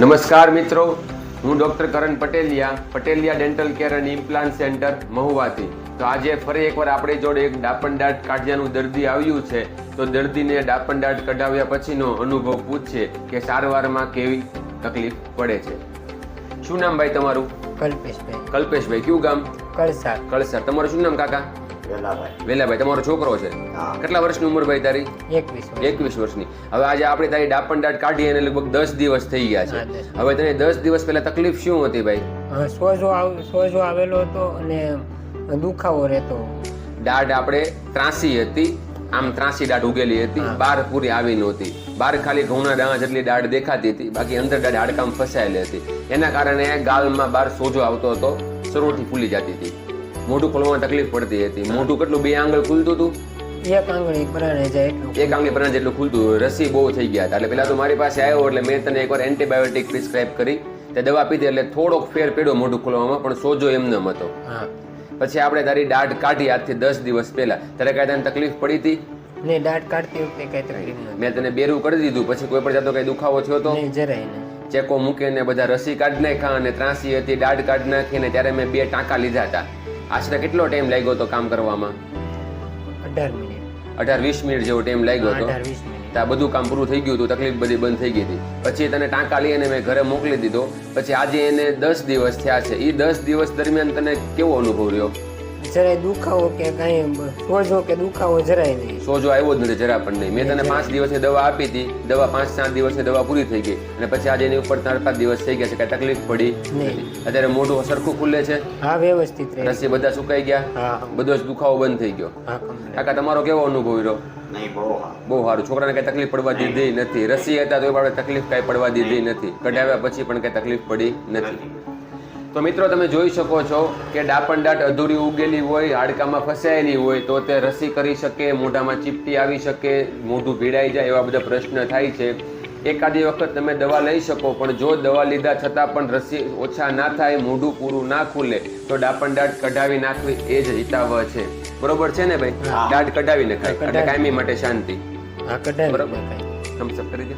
નમસ્કાર મિત્રો, હું ડૉક્ટર કરણ પટેલિયા ડેન્ટલ કેર અને ઇમ્પ્લાન્ટ સેન્ટર મહુવાથી. તો આજે ફરી એકવાર આપણી જોડે એક ડાપણ દાઢ કાઢિયાનું દર્દી આવ્યું છે. તો દર્દીને ડાપણ દાઢ કઢાવ્યા પછીનો અનુભવ પૂછશે કે સારવારમાં કેવી તકલીફ પડે છે. શું નામ ભાઈ તમારું? કલ્પેશભાઈ. કલ્પેશભાઈ, કયું ગામ? કળસાર. કળસાર. તમારું શું નામ કાકા? વેલાભાઈ. તમારો છોકરો છે? કેટલા વર્ષની ઉંમર ભાઈ તારી? 21 વર્ષની. હવે આજે આપણે તારી ડાપણ દાઢ કાઢી અને લગભગ 10 દિવસ થઈ ગયા છે. હવે તને 10 દિવસ પહેલા તકલીફ શું હતી ભાઈ? સોજો આવેલો હતો અને દુખાવો રહેતો. દાઢ આપણે ત્રાસી હતી, આમ ત્રાસી દાઢ ઉગેલી હતી, બહાર પૂરી આવી નહોતી. બહાર ખાલી ઘઉંના દાણા જેટલી દાઢ દેખાતી હતી, બાકી અંદર દાઢ હાડકામાં ફસાયેલી હતી. એના કારણે ગાલમાં બહાર સોજો આવતો હતો, સરોઠી ફૂલી જતી હતી, મોઢું ખોલવામાં તકલીફ પડતી હતી. મોઢું કેટલું? 2 આંગળ ખુલતું હતું, એક આંગળી પરાણે જાય એટલું, 1 આંગળી પરાણે જેટલું ખુલતું. રસી બહુ થઈ ગયા હતા. એટલે પેલા તો મારી પાસે આવ્યો એટલે મેં તને એકવાર એન્ટીબાયોટિક પ્રિસ્ક્રાઇબ કરી, તે દવા પીધી એટલે થોડોક ફેર પડ્યો મોઢું ખોલવામાં, પણ સોજો એમનેમ હતો. પછી આપણે તારી દાઢ કાઢી આજથી 10 દિવસ પહેલા. ત્યારે કાંઈ તને તકલીફ પડી હતી? નહીં, દાઢ કાઢતી વખતે કઈ તકલીફ નથી. મેં તને બેરું કરી દીધું, પછી કોઈ પણ જાતનો કઈ દુખાવો થયો તો? નહીં, જરાય નહીં. ચેકો મૂકીને બધા રસી કાઢી નાખ્યા અને ત્રાસી હતી, દાઢ કાઢી નાખીને ત્યારે મેં 2 ટાંકા લીધા હતા. આશરે કેટલો ટાઈમ લાગ્યો હતો કામ કરવામાં? 18 મિનિટ. 18-20 મિનિટ જેવો ટાઈમ લાગ્યો હતો. 18-20 મિનિટ. ત્યાં બધું કામ પૂરું થઈ ગયું હતું, તકલીફ બધી બંધ થઈ ગઈ હતી. પછી તને ટાંકા લઈને મેં ઘરે મોકલી દીધો. પછી આજે એને 10 દિવસ થયા છે. એ 10 દિવસ દરમિયાન તને કેવો અનુભવ રહ્યો? જરાય દુખાવો કે કઈ સોજો કે દુખાવો જરાય નહીં. સોજો આવ્યો જ નથી જરા પણ નહીં. મેં તને 5 દિવસની દવા આપી હતી, દવા 5-7 દિવસની દવા પૂરી થઈ ગઈ અને પછી આજે એની ઉપર 4-5 દિવસ થઈ ગયા છે. કઈ તકલીફ પડી નથી. અત્યારે મોઢું સરખું ખુલે છે? હા, વ્યવસ્થિત રહે. રસી બધા સુકાઈ ગયા, બધો જ દુખાવો બંધ થઈ ગયો. કાકા, તમારો કેવો અનુભવ રહ્યો? બહુ સારું. છોકરાને કઈ તકલીફ પડવા દીધી નથી. રસી હતા તો આપણે તકલીફ કઈ પડવા દીધી નથી. કઢાવ્યા પછી પણ કઈ તકલીફ પડી નથી. તો મિત્રો, તમે જોઈ શકો છો કે ડાપણ દાઢ અધૂરી ઉગેલી હોય, હાડકામાં ફસાયેલી હોય તો તે રસી કરી શકે, મોઢામાં ચીપટી આવી શકે, મોઢું ભીડાઈ જાય, એવા બધા પ્રશ્ન થાય છે. એકાદી વખત તમે દવા લઈ શકો, પણ જો દવા લીધા છતાં પણ રસી ઓછા ના થાય, મોઢું પૂરું ના ખુલે, તો ડાપણ દાઢ કઢાવી નાખવી એ જ હિતાવહ છે. બરોબર છે ને ભાઈ? દાઢ કઢાવી નખાય એટલે કાયમી માટે શાંતિ. બરોબર. થમ્સ અપ કરી દે.